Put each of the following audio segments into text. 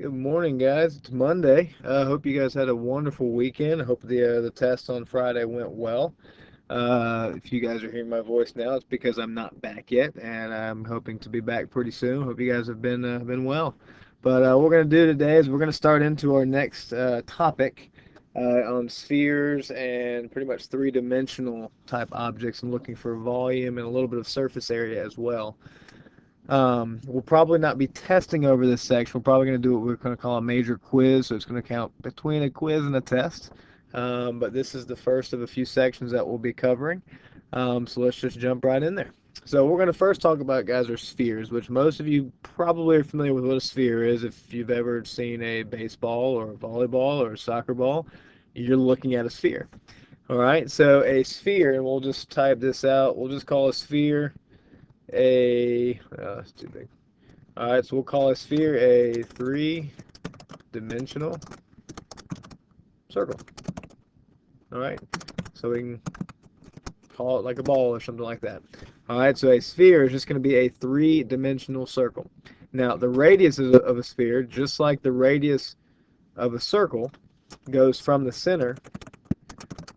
Good morning, guys. It's Monday. I hope you guys had a wonderful weekend. I hope the test on Friday went well. If you guys are hearing my voice now, it's because I'm not back yet, and I'm hoping to be back pretty soon. Hope you guys have been well. But what we're gonna do today is we're gonna start into our next topic on spheres and pretty much three-dimensional type objects, and looking for volume and a little bit of surface area as well. We'll probably not be testing over this section. We're probably going to do what we're going to call a major quiz, so it's going to count between a quiz and a test. But this is the first of a few sections that we'll be covering. So let's just jump right in there. So we're going to first talk about, guys, are spheres, which most of you probably are familiar with what a sphere is. If you've ever seen a baseball or a volleyball or a soccer ball, you're looking at a sphere. All right, so a sphere, and we'll just type this out. We'll just call a sphere that's too big. All right, so we'll call a sphere a three-dimensional circle. All right, so we can call it like a ball or something like that. All right, so a sphere is just going to be a three-dimensional circle. Now, the radius of a sphere, just like the radius of a circle, goes from the center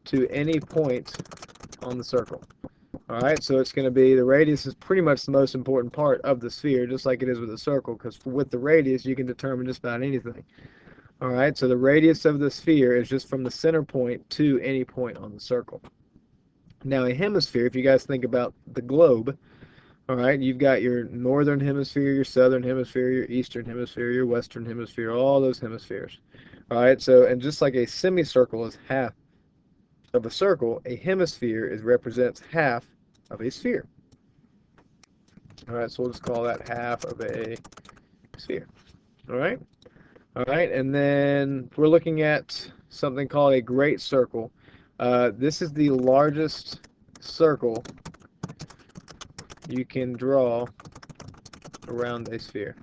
to any point on the circle. All right, so it's going to be, the radius is pretty much the most important part of the sphere, just like it is with a circle, because with the radius, you can determine just about anything. All right, so the radius of the sphere is just from the center point to any point on the circle. Now, a hemisphere, if you guys think about the globe, all right, you've got your northern hemisphere, your southern hemisphere, your eastern hemisphere, your western hemisphere, all those hemispheres. All right, so, and just like a semicircle is half of a circle, a hemisphere represents half of a sphere. All right, so we'll just call that half of a sphere. All right, and then we're looking at something called a great circle. This is the largest circle you can draw around a sphere.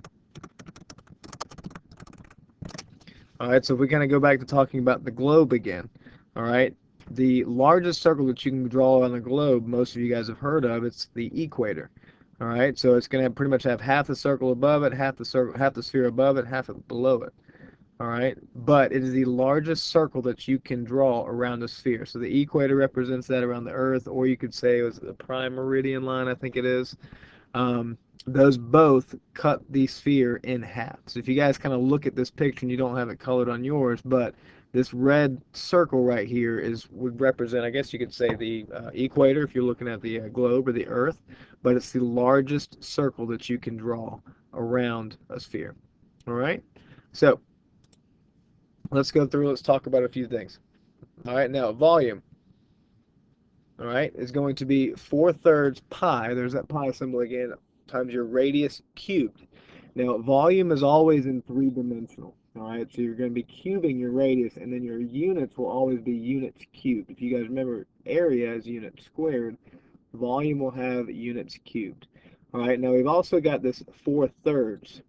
All right, so if we kind of go back to talking about the globe again, all right, the largest circle that you can draw on the globe, most of you guys have heard of, it's the equator. All right, so it's going to pretty much have half the circle above it, half the sphere above it, half it below it. All right, but it is the largest circle that you can draw around a sphere. So the equator represents that around the Earth, or you could say it was the prime meridian line, I think it is. Um, those both cut the sphere in half. So if you guys kind of look at this picture, and you don't have it colored on yours, but this red circle right here would represent, I guess you could say, the equator if you're looking at the globe or the Earth, but it's the largest circle that you can draw around a sphere. All right, so let's go through, let's talk about a few things. All right, now volume, all right, is going to be 4/3 pi, there's that pi symbol again, times your radius cubed. Now, volume is always in three-dimensional, all right, so you're going to be cubing your radius, and then your units will always be units cubed. If you guys remember, area is units squared, volume will have units cubed. All right, now we've also got this 4/3.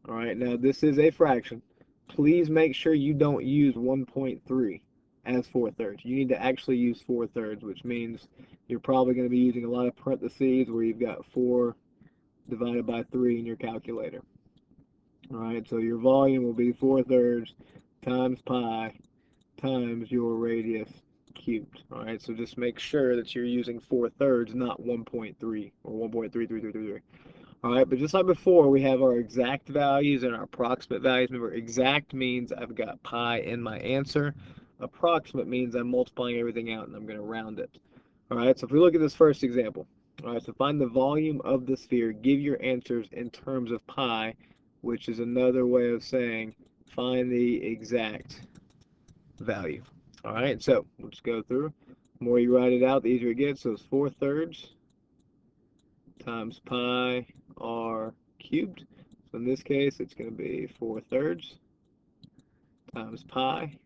All right, now this is a fraction. Please make sure you don't use 1.3 as 4/3. You need to actually use 4/3, which means you're probably going to be using a lot of parentheses where you've got 4 divided by 3 in your calculator. All right, so your volume will be 4/3 times pi times your radius cubed. All right, so just make sure that you're using 4/3, not 1.3 or 1.3333. All right, but just like before, we have our exact values and our approximate values. Remember, exact means I've got pi in my answer. Approximate means I'm multiplying everything out and I'm going to round it. All right, so if we look at this first example, all right, so find the volume of the sphere. Give your answers in terms of pi, which is another way of saying find the exact value. All right, so let's go through. The more you write it out, the easier it gets. So it's 4/3 times pi r cubed. So in this case, it's going to be 4/3 times pi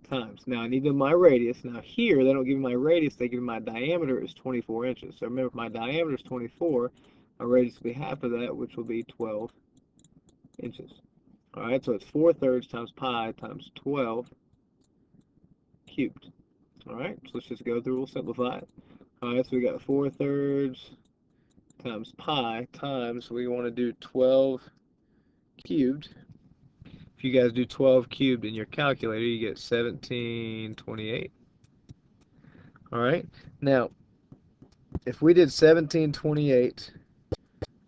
times. Now I need my radius. Now here, they don't give me my radius, they give me my diameter is 24 inches. So remember, if my diameter is 24, my radius will be half of that, which will be 12 inches. All right, so it's 4/3 times pi times 12 cubed. All right, so let's just go through, we'll simplify it. All right, so we got 4/3 times pi times, we want to do 12 cubed. If if you guys do 12 cubed in your calculator, you get 1728. All right. Now, if we did 1728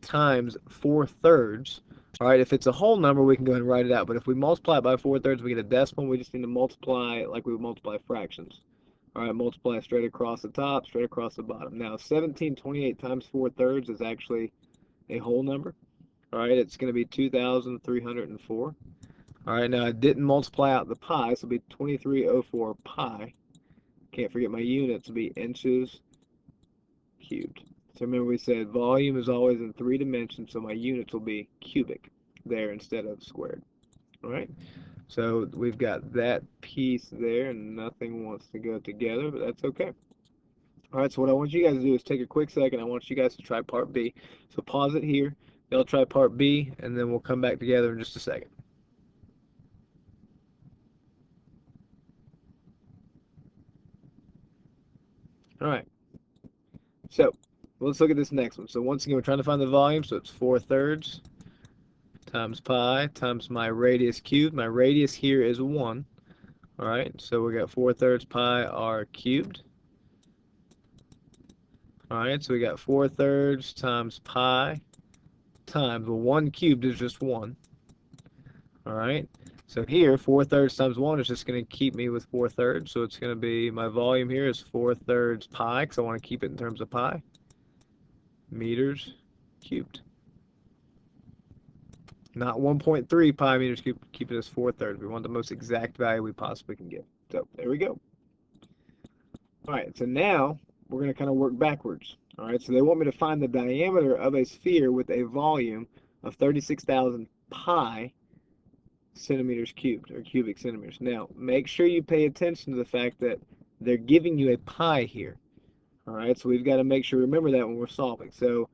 times 4/3, all right, if it's a whole number, we can go ahead and write it out. But if we multiply it by 4/3, we get a decimal. We just need to multiply it like we would multiply fractions. All right, multiply straight across the top, straight across the bottom. Now, 1728 times 4/3 is actually a whole number. All right, it's going to be 2,304. All right, now I didn't multiply out the pi, so it'll be 2304 pi. Can't forget my units will be inches cubed. So remember we said volume is always in 3 dimensions, so my units will be cubic there instead of squared. All right, so we've got that piece there, and nothing wants to go together, but that's okay. All right, so what I want you guys to do is take a quick second. I want you guys to try part B. So pause it here. Y'all try part B, and then we'll come back together in just a second. All right, so let's look at this next one. So once again, we're trying to find the volume, so it's 4/3 times pi times my radius cubed. My radius here is 1. All right, so we got 4/3 pi r cubed. All right, so we got 4/3 times pi times, well, 1 cubed is just 1. All right, so here 4/3 times 1 is just going to keep me with 4/3. So it's going to be, my volume here is 4/3 pi, because I want to keep it in terms of pi, meters cubed. Not 1.3 pi meters cubed, keep it as 4/3. We want the most exact value we possibly can get. So there we go. All right, so now we're going to kind of work backwards. All right, so they want me to find the diameter of a sphere with a volume of 36,000 pi centimeters cubed, or cubic centimeters. Now, make sure you pay attention to the fact that they're giving you a pi here. All right, so we've got to make sure, remember that when we're solving. So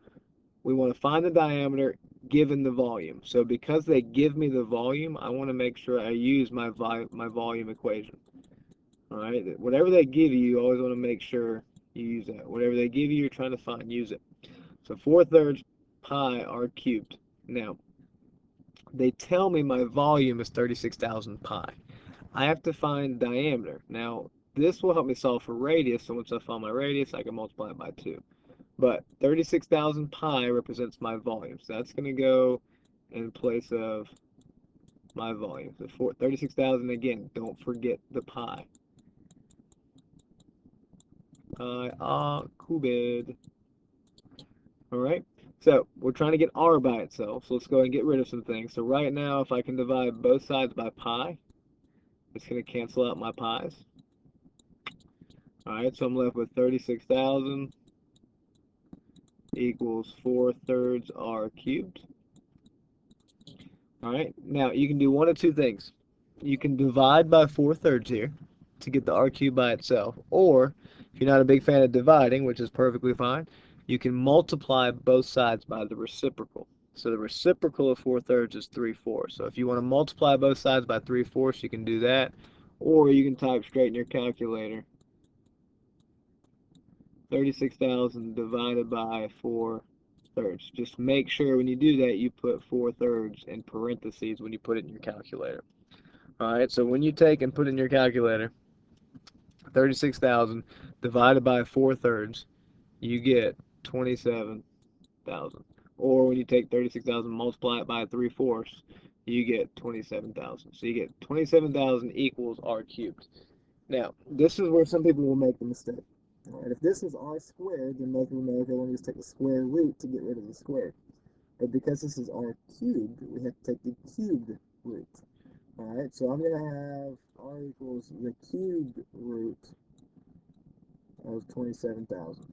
we want to find the diameter given the volume. So because they give me the volume, I want to make sure I use my volume equation. All right, whatever they give you always want to make sure you use that. Whatever they give you, you're trying to find, use it. So 4/3 pi r cubed. Now, they tell me my volume is 36,000 pi. I have to find diameter. Now, this will help me solve for radius, so once I find my radius, I can multiply it by 2. But 36,000 pi represents my volume, so that's going to go in place of my volume. So for 36,000, again, don't forget the pi. Pi r cubed. All right, so we're trying to get r by itself, so let's go ahead and get rid of some things. So right now, if I can divide both sides by pi, it's going to cancel out my pi's. All right, so I'm left with 36,000 equals 4/3 r cubed. All right, now you can do one of two things. You can divide by 4/3 here to get the r cubed by itself, or if you're not a big fan of dividing, which is perfectly fine, you can multiply both sides by the reciprocal. So the reciprocal of 4/3 is 3/4. So if you want to multiply both sides by 3/4, you can do that, or you can type straight in your calculator 36,000 divided by 4/3. Just make sure when you do that, you put 4/3 in parentheses when you put it in your calculator. All right, so when you take and put in your calculator 36,000 divided by 4/3, you get 27,000. Or when you take 36,000, multiply it by 3/4, you get 27,000. So you get 27,000 equals r cubed. Now, this is where some people will make the mistake. All right, if this was r squared, then most people know, okay, we'll just take the square root to get rid of the square. But because this is r cubed, we have to take the cubed root. All right, so I'm going to have r equals the cubed root of 27,000.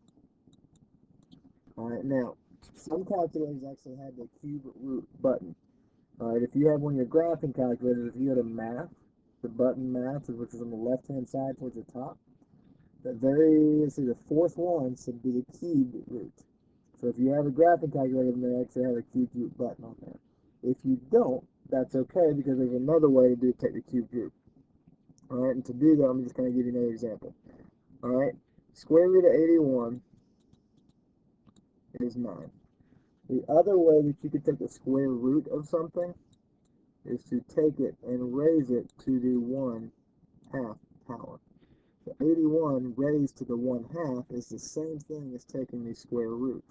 All right, now, some calculators actually have the cube root button. All right, if you have one of your graphing calculators, if you go to math, the button math, which is on the left-hand side towards the top, let's see, the fourth one should be the cubed root. So if you have a graphing calculator, then they actually have a cubed root button on there. If you don't, that's okay, because there's another way to take the cubed root. All right, and to do that, I'm just going to give you another example. All right, square root of 81 is 9. The other way that you could take the square root of something is to take it and raise it to the 1/2 power. So 81 raised to the 1/2 is the same thing as taking the square root.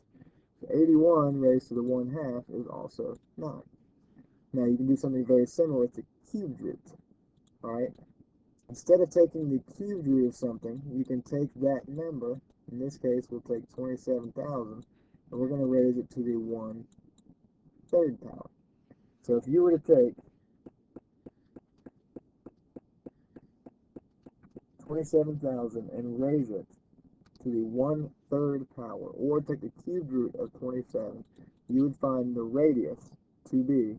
So 81 raised to the 1/2 is also 9. Now you can do something very similar with the cubed root. Alright? Instead of taking the cubed root of something, you can take that number. In this case, we'll take 27,000, and we're going to raise it to the 1/3 power. So if you were to take 27,000 and raise it to the 1/3 power, or take the cubed root of 27, you would find the radius to be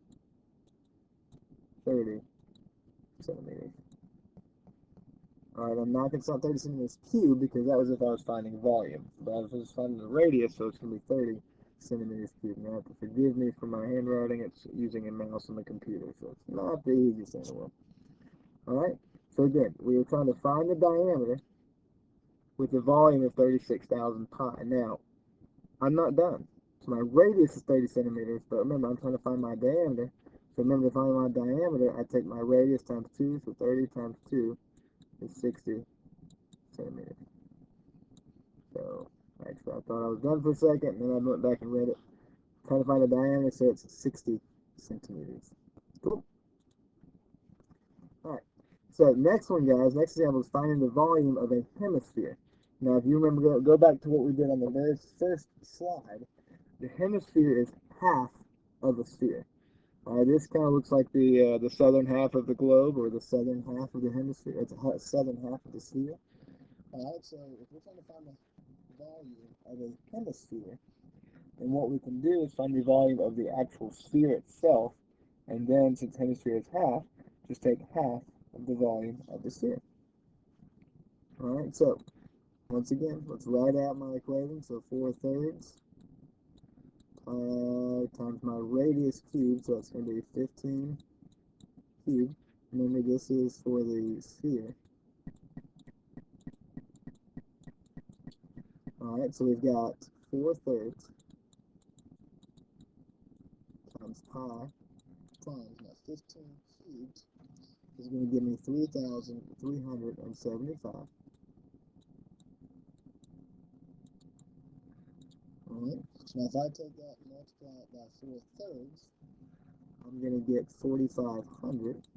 30 centimeters. Alright, I'm not going to count 30 centimeters cubed because that was if I was finding volume. But I was just finding the radius, so it's going to be 30 centimeters cubed. Now, you have to forgive me for my handwriting. It's using a mouse on the computer, so it's not the easiest thing in the world. Alright, so again, we were trying to find the diameter with the volume of 36,000 pi. Now, I'm not done. So my radius is 30 centimeters, but remember, I'm trying to find my diameter. So remember, to find my diameter, I take my radius times 2, so 30 times 2 is 60 centimeters. So, actually, I thought I was done for a second, and then I went back and read it. Trying to find the diameter, so it's 60 centimeters. Cool. Alright, so next one, guys, next example is finding the volume of a hemisphere. Now, if you remember, go back to what we did on the very first slide. The hemisphere is half of a sphere. This kind of looks like the southern half of the globe, or the southern half of the hemisphere. It's a southern half of the sphere. Alright, so if we're trying to find the volume of a hemisphere, then what we can do is find the volume of the actual sphere itself, and then since the hemisphere is half, just take half of the volume of the sphere. Alright, so once again, let's write out my equation. So 4/3 times my radius cubed, so it's going to be 15 cubed. Remember, this is for the sphere. Alright, so we've got 4/3 times pi times my 15 cubed is going to give me 3,375. Alright, so now if I take that and multiply it by 4/3, I'm going to get 4,500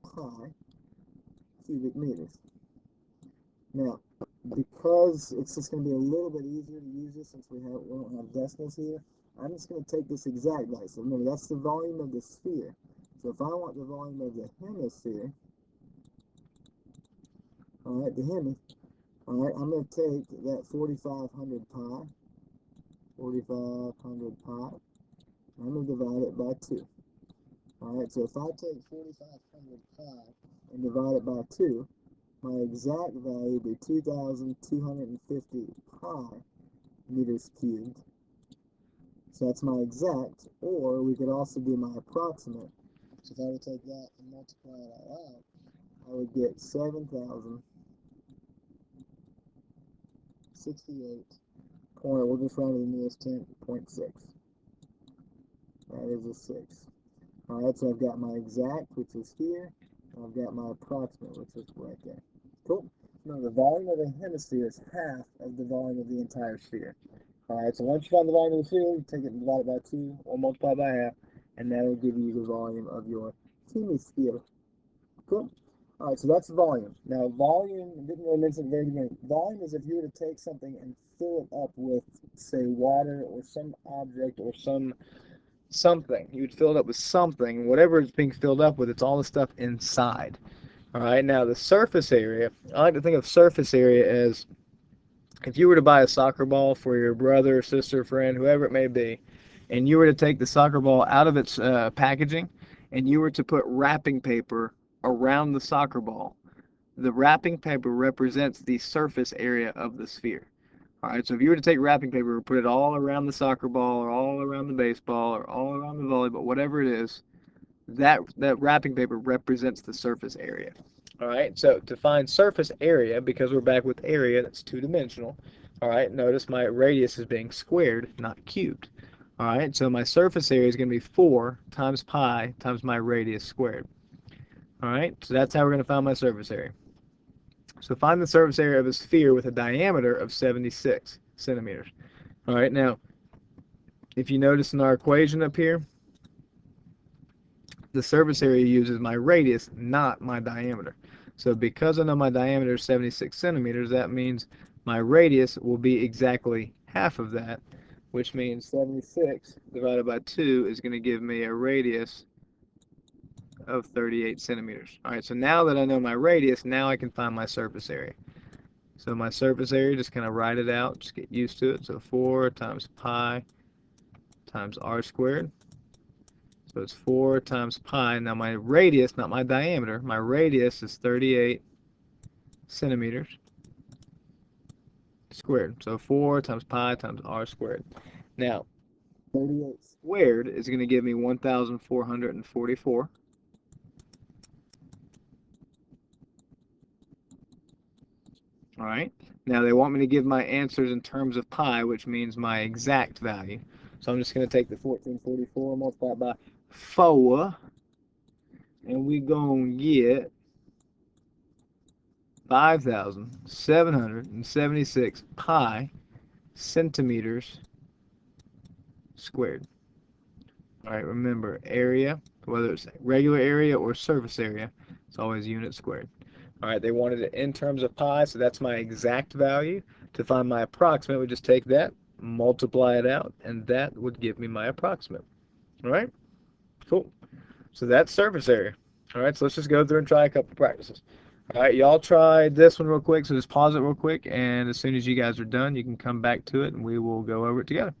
pi cubic meters. Now, because it's just going to be a little bit easier to use this since we don't have decimals here, I'm just going to take this exact value. So remember, that's the volume of the sphere. So if I want the volume of the hemisphere, alright, alright, I'm going to take that 4,500 pi, and I'm going to divide it by 2. Alright, so if I take 4,500 pi and divide it by 2, my exact value would be 2,250 pi meters cubed. So that's my exact, or we could also do my approximate. So if I would take that and multiply it all out, I would get 7,068. We'll just round to the nearest 10.6. That is a 6. Alright, so I've got my exact, which is here, and I've got my approximate, which is right there. Cool. Now the volume of a hemisphere is half of the volume of the entire sphere. Alright, so once you find the volume of the sphere, you take it and divide it by 2, or multiply by half, and that will give you the volume of your hemisphere. Cool. Alright, so that's volume. Now volume, I didn't really mention at the very beginning. Volume is if you were to take something and fill it up with, say, water, or some object, or something. You would fill it up with something. Whatever it's being filled up with, it's all the stuff inside. Alright, now the surface area, I like to think of surface area as if you were to buy a soccer ball for your brother, sister, friend, whoever it may be, and you were to take the soccer ball out of its packaging, and you were to put wrapping paper around the soccer ball, the wrapping paper represents the surface area of the sphere. Alright, so if you were to take wrapping paper and put it all around the soccer ball, or all around the baseball, or all around the volleyball, whatever it is, that wrapping paper represents the surface area. Alright, so to find surface area, because we're back with area, that's two-dimensional, alright, notice my radius is being squared, not cubed. All right, so my surface area is going to be 4 times pi times my radius squared. All right, so that's how we're going to find my surface area. So find the surface area of a sphere with a diameter of 76 centimeters. All right, now, if you notice in our equation up here, the surface area uses my radius, not my diameter. So because I know my diameter is 76 centimeters, that means my radius will be exactly half of that, which means 76 divided by 2 is going to give me a radius of 38 centimeters. All right, so now that I know my radius, now I can find my surface area. So my surface area, just kind of write it out, just get used to it. So 4 times pi times r squared. So it's 4 times pi. Now my radius, not my diameter, my radius is 38 centimeters squared. So 4 times pi times r squared. Now, 38 squared is going to give me 1,444. All right. Now they want me to give my answers in terms of pi, which means my exact value. So I'm just going to take the 1444 multiplied by 4, and we're going to get 5,776 pi centimeters squared. All right, remember area, whether it's regular area or surface area, it's always unit squared. All right, they wanted it in terms of pi, so that's my exact value. To find my approximate, we just take that, multiply it out, and that would give me my approximate. All right, cool. So that's surface area. All right, so let's just go through and try a couple practices. All right, y'all try this one real quick, so just pause it real quick, and as soon as you guys are done, you can come back to it, and we will go over it together.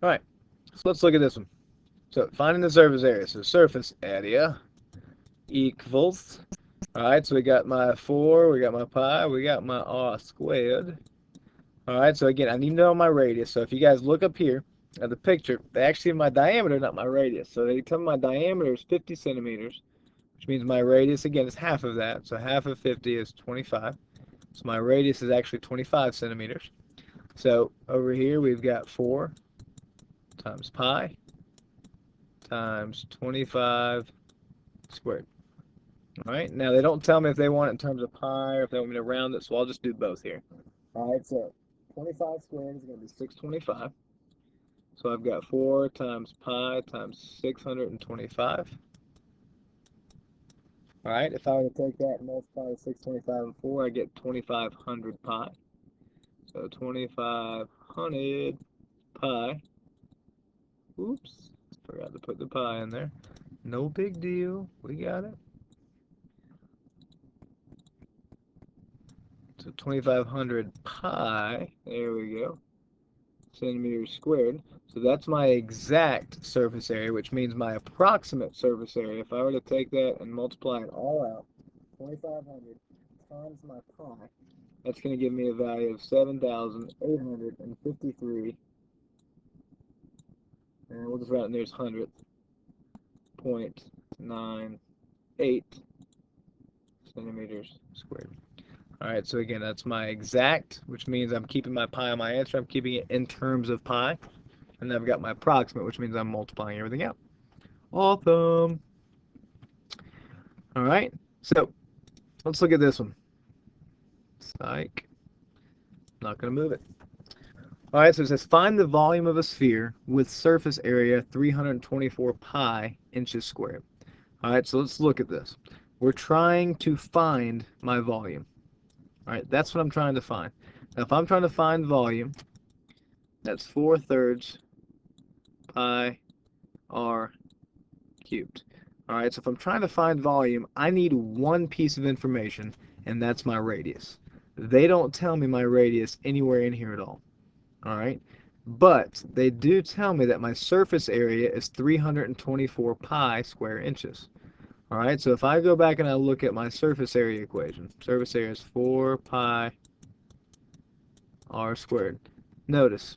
All right, so let's look at this one. So finding the surface area. So surface area equals, all right, so we got my 4, we got my pi, we got my r squared. All right, so again, I need to know my radius. So if you guys look up here at the picture, they actually have my diameter, not my radius. So they tell me my diameter is 50 centimeters, which means my radius, again, is half of that. So half of 50 is 25. So my radius is actually 25 centimeters. So over here, we've got 4 times pi times 25 squared. All right, now they don't tell me if they want it in terms of pi or if they want me to round it, so I'll just do both here. All right, so 25 squared is going to be 625. So I've got 4 times pi times 625. All right, if I were to take that and multiply 625 and 4, I get 2500 pi. So 2500 pi. Oops, forgot to put the pi in there. No big deal, we got it. So 2500 pi, there we go, centimeters squared. So that's my exact surface area, which means my approximate surface area. If I were to take that and multiply it all out, 2500 times my pi, that's going to give me a value of 7,853, and we'll just write in there's hundredth, 0.98 centimeters squared. All right, so again, that's my exact, which means I'm keeping my pi on my answer. I'm keeping it in terms of pi. And then I've got my approximate, which means I'm multiplying everything out. Awesome. All right, so let's look at this one. Psych. Not going to move it. All right, so it says find the volume of a sphere with surface area 324 pi inches squared. All right, so let's look at this. We're trying to find my volume. All right, that's what I'm trying to find. Now, if I'm trying to find volume, that's 4/3 pi r cubed. All right, so if I'm trying to find volume, I need one piece of information, and that's my radius. They don't tell me my radius anywhere in here at all. All right, but they do tell me that my surface area is 324 pi square inches. All right, so if I go back and I look at my surface area equation, surface area is 4 pi r squared. notice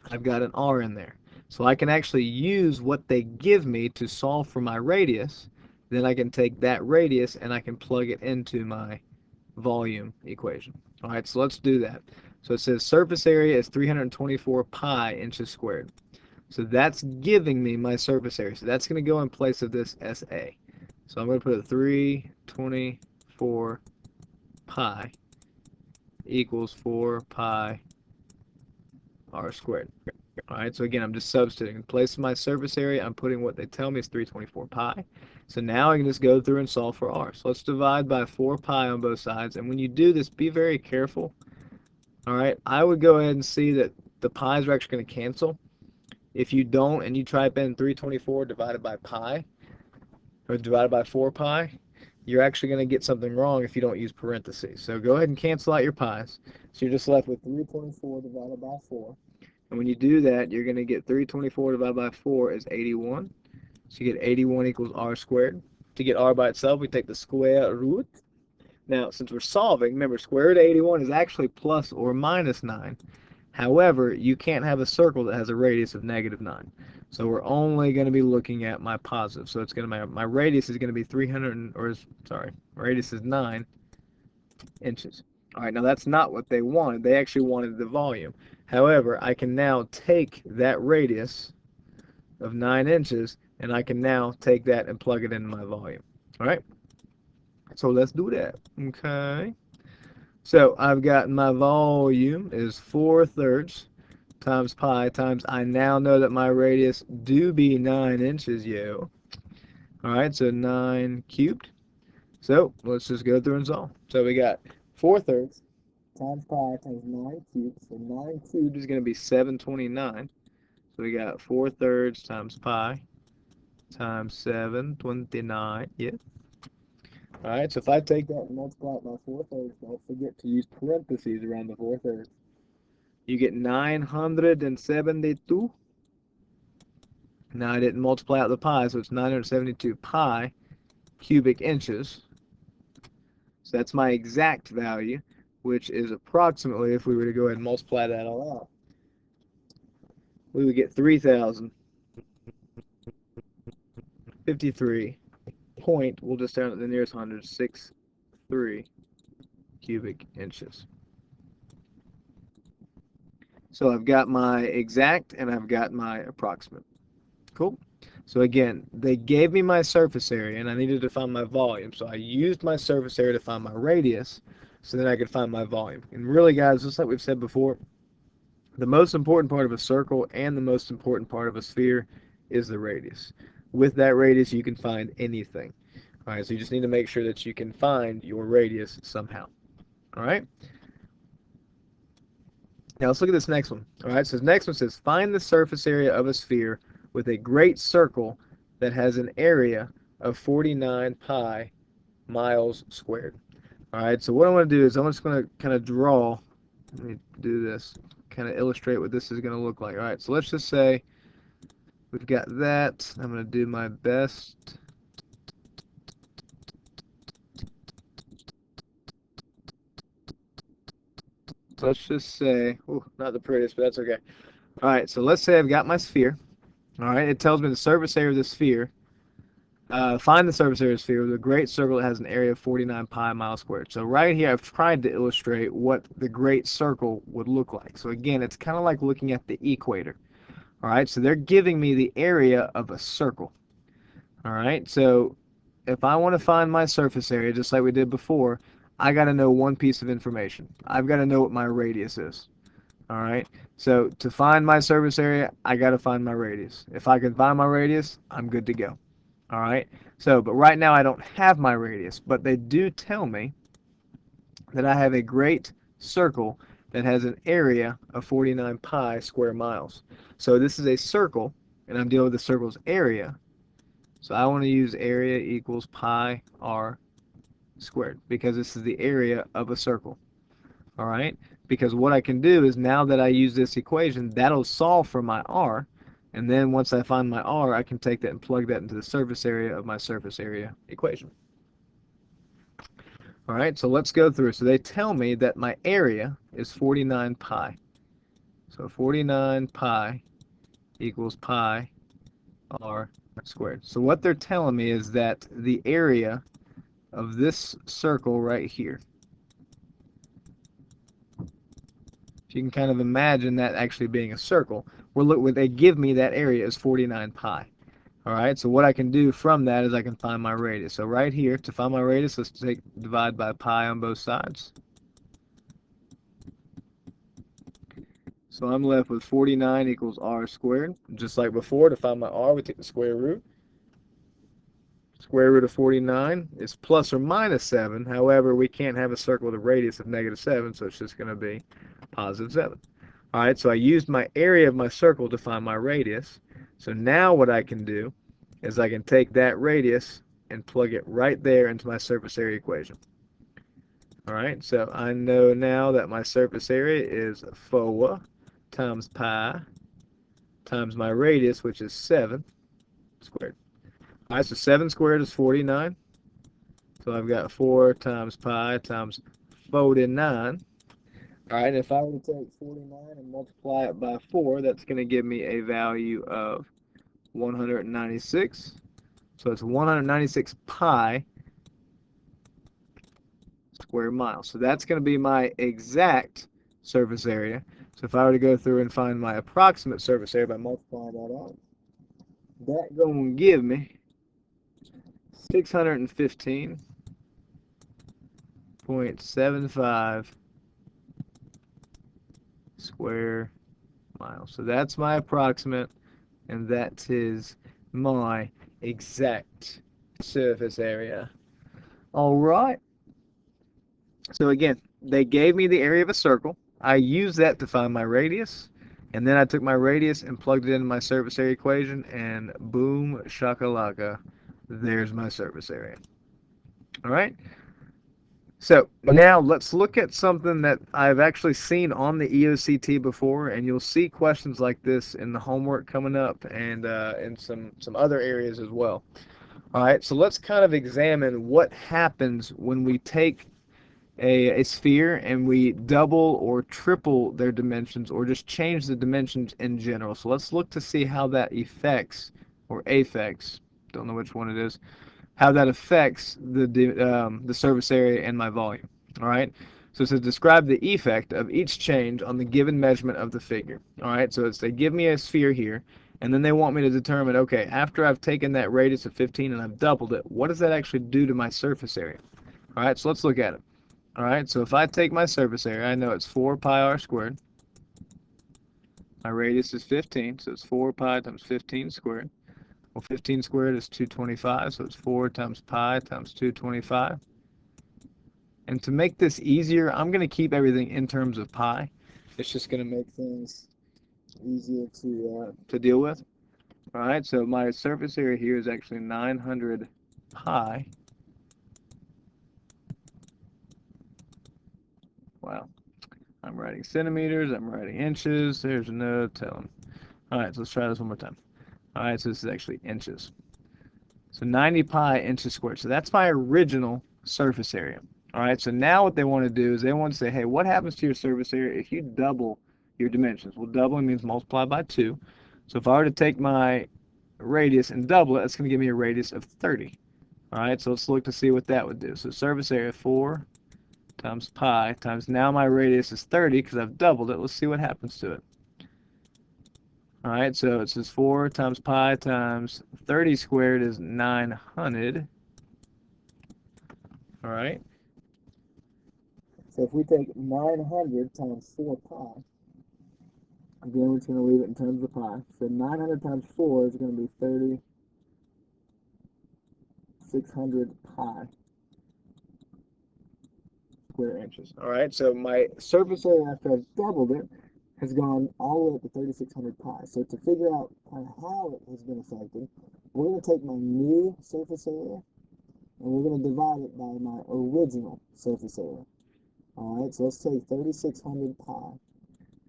I've got an r in there. So I can actually use what they give me to solve for my radius. Then I can take that radius and I can plug it into my volume equation. All right, so let's do that. So it says surface area is 324 pi inches squared. So that's giving me my surface area. So that's going to go in place of this SA. So I'm going to put a 324 pi equals 4 pi r squared. All right, so again, I'm just substituting. In place of my surface area, I'm putting what they tell me is 324 pi. So now I can just go through and solve for r. So let's divide by 4 pi on both sides. And when you do this, be very careful. All right, I would go ahead and see that the pi's are actually going to cancel. If you don't and you type in 324 divided by pi, or divided by 4 pi, you're actually going to get something wrong if you don't use parentheses. So go ahead and cancel out your pi's. So you're just left with 324 divided by 4. And when you do that, you're going to get 324 divided by 4 is 81. So you get 81 equals r squared. To get r by itself, we take the square root. Now, since we're solving, remember, square root of 81 is actually plus or minus 9. However, you can't have a circle that has a radius of negative 9. So we're only going to be looking at my positive. So it's going to my radius is going to be 300, or sorry, radius is 9 inches. All right, now that's not what they wanted. They actually wanted the volume. However, I can now take that radius of 9 inches and I can now take that and plug it into my volume. All right, so let's do that. Okay, so I've got my volume is 4/3 times pi times, I now know that my radius do be 9 inches, yo. All right, so 9 cubed. So let's just go through and solve. So we got 4/3 times pi times 9 cubed. So 9 cubed is going to be 729. So we got 4/3 times pi times 729. Yeah. All right, so if I take that and multiply it by 4/3, don't forget to use parentheses around the 4/3. You get 972. Now I didn't multiply out the pi, so it's 972 pi cubic inches. So that's my exact value, which is approximately, if we were to go ahead and multiply that all out, we would get 3,053 point, we'll just down at the nearest hundred, 63 cubic inches. So I've got my exact and I've got my approximate. Cool. So again, they gave me my surface area and I needed to find my volume. So I used my surface area to find my radius so that I could find my volume. And really, guys, just like we've said before, the most important part of a circle and the most important part of a sphere is the radius. With that radius, you can find anything. All right, so you just need to make sure that you can find your radius somehow. All right. Now let's look at this next one. All right, so this next one says find the surface area of a sphere with a great circle that has an area of 49 pi miles squared. All right, so what I want to do is I'm just going to kind of draw. Let me do this, kind of illustrate what this is going to look like. All right, so let's just say we've got that. I'm going to do my best. So let's just say, oh, not the prettiest, but that's okay. All right, so let's say I've got my sphere. All right, it tells me the surface area of the sphere. Find the surface area of the sphere with a great circle that has an area of 49 pi miles squared. So right here, I've tried to illustrate what the great circle would look like. So again, it's kind of like looking at the equator. All right, so they're giving me the area of a circle. All right, so if I want to find my surface area, just like we did before, I got to know one piece of information. I've got to know what my radius is. All right, so to find my surface area, I got to find my radius. If I can find my radius, I'm good to go. All right, so but right now I don't have my radius, but they do tell me that I have a great circle that has an area of 49 pi square miles. So this is a circle, and I'm dealing with the circle's area. So I want to use area equals pi r squared because this is the area of a circle. All right, because what I can do is now that I use this equation, that'll solve for my r, and then once I find my r, I can take that and plug that into the surface area of my surface area equation. All right, so let's go through. So they tell me that my area is 49 pi. So 49 pi equals pi r squared. So what they're telling me is that the area of this circle right here, if you can kind of imagine that actually being a circle, what they give me that area is 49 pi. All right, so what I can do from that is I can find my radius. So right here, to find my radius, let's divide by pi on both sides. So I'm left with 49 equals r squared. Just like before, to find my r, we take the square root. Square root of 49 is plus or minus 7. However, we can't have a circle with a radius of negative 7, so it's just going to be positive 7. All right, so I used my area of my circle to find my radius. So now what I can do is I can take that radius and plug it right there into my surface area equation. All right, so I know now that my surface area is 4 times pi times my radius, which is 7 squared. All right, so 7 squared is 49. So I've got 4 times pi times 49. All right, if I were to take 49 and multiply it by 4, that's going to give me a value of 196. So it's 196 pi square miles. So that's going to be my exact surface area. So if I were to go through and find my approximate surface area by multiplying that out, that's going to give me 615.75 square miles. So that's my approximate, and that is my exact surface area. All right. So again, they gave me the area of a circle. I used that to find my radius, and then I took my radius and plugged it into my surface area equation, and boom shakalaka, there's my surface area. All right. So now let's look at something that I've actually seen on the EOCT before, and you'll see questions like this in the homework coming up and in some other areas as well. All right, so let's kind of examine what happens when we take a sphere and we double or triple their dimensions or just change the dimensions in general. So let's look to see how that affects, don't know which one it is, how that affects the surface area and my volume. All right. So it says describe the effect of each change on the given measurement of the figure. All right. So they give me a sphere here, and then they want me to determine, okay, after I've taken that radius of 15 and I've doubled it, what does that actually do to my surface area? All right. So let's look at it. All right. So if I take my surface area, I know it's 4 pi r squared. My radius is 15, so it's 4 pi times 15 squared. Well, 15 squared is 225, so it's 4 times pi times 225. And to make this easier, I'm going to keep everything in terms of pi. It's just going to make things easier to deal with. All right, so my surface area here is actually 900 pi. Wow. I'm writing centimeters, I'm writing inches. There's no telling. All right, so let's try this one more time. All right, so this is actually inches. So 90 pi inches squared. So that's my original surface area. All right, so now what they want to do is they want to say, hey, what happens to your surface area if you double your dimensions? Well, doubling means multiply by 2. So if I were to take my radius and double it, that's going to give me a radius of 30. All right, so let's look to see what that would do. So surface area 4 times pi times now my radius is 30 because I've doubled it. Let's see what happens to it. All right, so it says 4 times pi times 30 squared is 900. All right. So if we take 900 times 4 pi, again, we're just going to leave it in terms of pi. So 900 times 4 is going to be 3,600 pi square inches. All right, so my surface area after I've doubled it has gone all the way up to 3,600 pi. So to figure out kind of how it has been affected, we're going to take my new surface area and we're going to divide it by my original surface area. All right, so let's take 3,600 pi.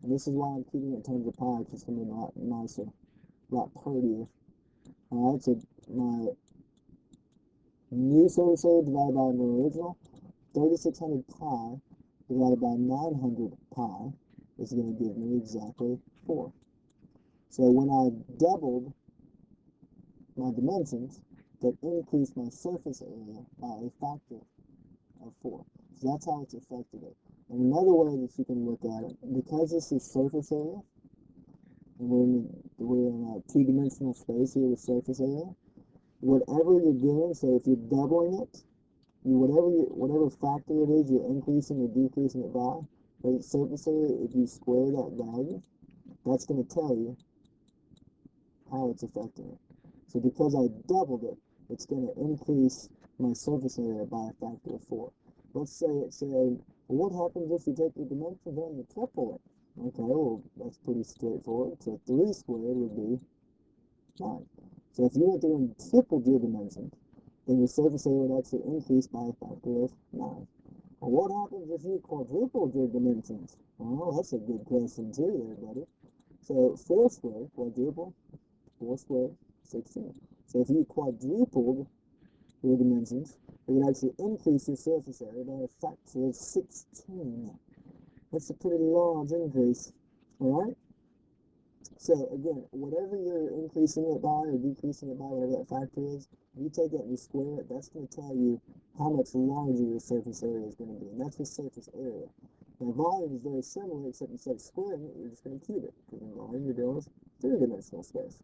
And this is why I'm keeping it in terms of pi, because it's going to be a lot nicer, a lot prettier. All right, so my new surface area divided by my original, 3,600 pi divided by 900 pi is going to give me exactly 4. So when I doubled my dimensions, that increased my surface area by a factor of 4. So that's how it's affected it. And another way that you can look at it, because this is surface area, and we're in a two-dimensional space here with surface area, whatever you're doing, so if you're doubling it, whatever factor it is you're increasing or decreasing it by, the surface area, if you square that value, that's going to tell you how it's affecting it. So because I doubled it, it's going to increase my surface area by a factor of 4. Let's say it said, well, what happens if you take your dimensions and you triple it? Okay, well, that's pretty straightforward. So 3 squared would be 9. So if you went through and tripled your dimensions, then your surface area would actually increase by a factor of 9. Well, what happens if you quadrupled your dimensions? Oh, that's a good question too there, buddy. So 4 squared, quadruple, 4 squared, 16. So if you quadrupled your dimensions, it would actually increase your surface area by a factor of 16. That's a pretty large increase, alright? So again, whatever you're increasing it by or decreasing it by, whatever that factor is, if you take that and you square it, that's going to tell you how much larger your surface area is going to be. And that's the surface area. Now volume is very similar, except instead of squaring it, you're just going to cube it. Because in volume, you're dealing with three-dimensional space.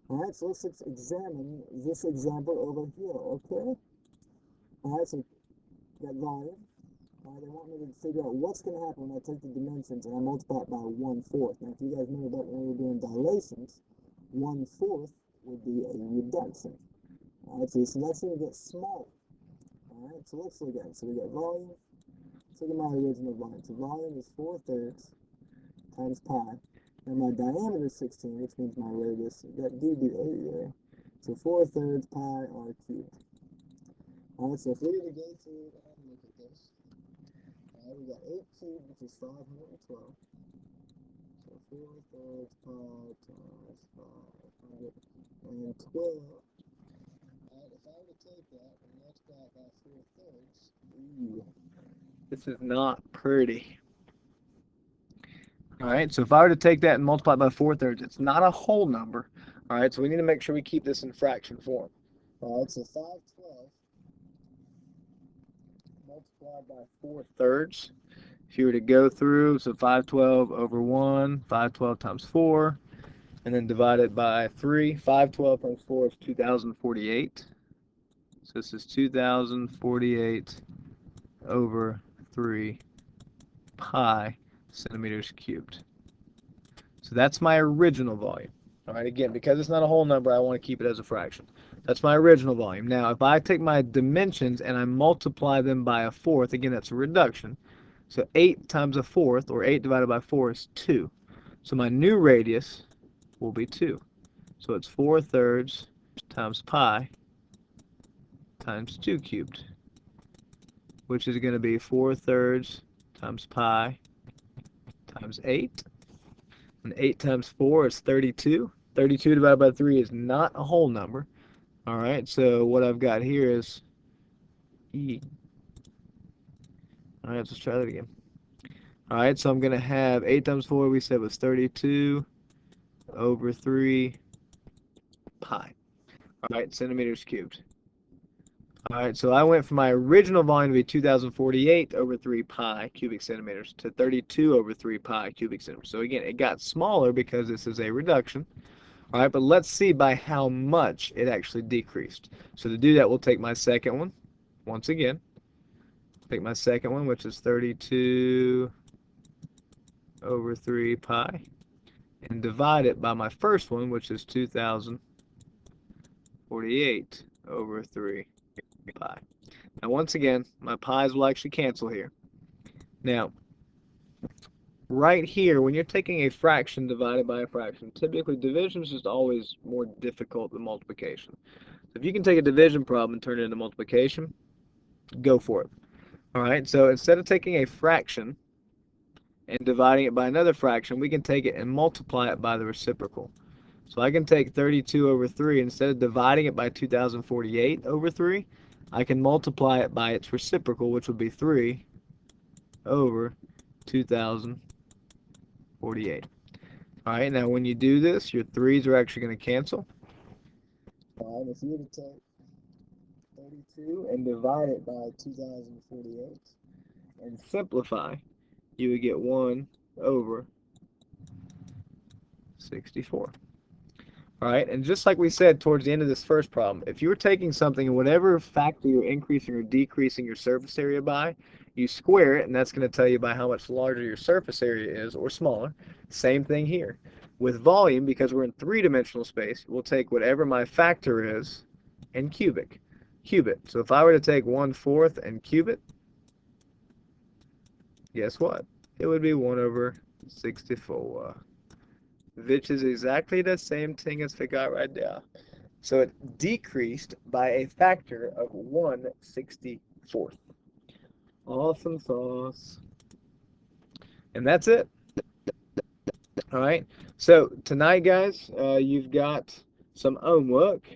Alright, so let's examine this example over here, okay? Alright, so got volume. They want me to figure out what's going to happen when I take the dimensions and I multiply it by 1/4. Now, if you guys remember back when we were doing dilations, 1/4 would be a reduction. Alright, so that's going to get smaller. Alright, so let's look at it. So we got volume. Let's look at my original volume. So volume is 4/3 times pi. Now my diameter is 16, which means my radius, that do be 8 there. So 4/3 pi r cubed. Alright, so if we were to go through and look at this, we got 8 cubed, which is 512. So 4/3 pi times 512. Alright, if I were to take that and multiply it by 4/3, Ooh, this is not pretty. All right, so if I were to take that and multiply it by 4/3, it's not a whole number. All right, so we need to make sure we keep this in fraction form. alright, so 512 Multiplied by 4/3. If you were to go through, so 512 over 1, 512 times 4, and then divide it by 3. 512 times 4 is 2048. So this is 2048 over 3 pi centimeters cubed. So that's my original volume. All right, again, because it's not a whole number, I want to keep it as a fraction. That's my original volume. Now, if I take my dimensions and I multiply them by a fourth, again, that's a reduction. So 8 times a fourth, or 8 divided by 4, is 2. So my new radius will be 2. So it's 4/3 times pi times 2 cubed, which is going to be 4/3 times pi times 8. And 8 times 4 is 32. 32 divided by 3 is not a whole number. All right, so what I've got here is E. All right, let's try that again. All right, so I'm going to have 8 times 4, we said was 32 over 3 pi. All right, centimeters cubed. All right, so I went from my original volume to be 2048 over 3 pi cubic centimeters to 32 over 3 pi cubic centimeters. So again, it got smaller because this is a reduction. All right, but let's see by how much it actually decreased. So to do that, we'll take my second one, once again. Take my second one, which is 32 over 3 pi, and divide it by my first one, which is 2048 over 3 pi. Now, once again, my pi's will actually cancel here. Now, right here, when you're taking a fraction divided by a fraction, typically division is just always more difficult than multiplication. So if you can take a division problem and turn it into multiplication, go for it. All right, so instead of taking a fraction and dividing it by another fraction, we can take it and multiply it by the reciprocal. So I can take 32 over 3, instead of dividing it by 2048 over 3, I can multiply it by its reciprocal, which would be 3 over 2048. 48. All right, now when you do this, your 3's are actually going to cancel. All right, if you were to take 32 and divide it by 2048, And simplify, you would get 1 over 64. All right, and just like we said towards the end of this first problem, if you were taking something and whatever factor you're increasing or decreasing your surface area by, you square it, and that's going to tell you by how much larger your surface area is or smaller. Same thing here. With volume, because we're in three-dimensional space, we'll take whatever my factor is and cube it. So if I were to take 1/4 and cube it, guess what? It would be 1 over 64, which is exactly the same thing as we got right there. So it decreased by a factor of 1/64th. Awesome sauce. And that's it. All right. So tonight, guys, you've got some homework.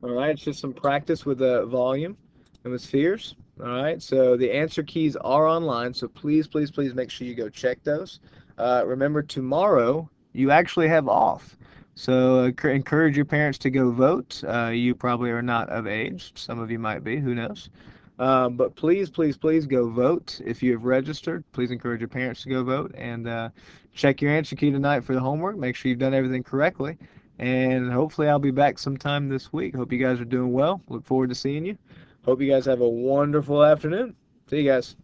All right. It's just some practice with volume and with spheres. All right. So the answer keys are online. So please, please, please make sure you go check those. Remember, tomorrow you actually have off. So encourage your parents to go vote. You probably are not of age. Some of you might be. Who knows? But please, please, please go vote. If you have registered, please encourage your parents to go vote and check your answer key tonight for the homework. Make sure you've done everything correctly. And hopefully, I'll be back sometime this week. Hope you guys are doing well. Look forward to seeing you. Hope you guys have a wonderful afternoon. See you guys.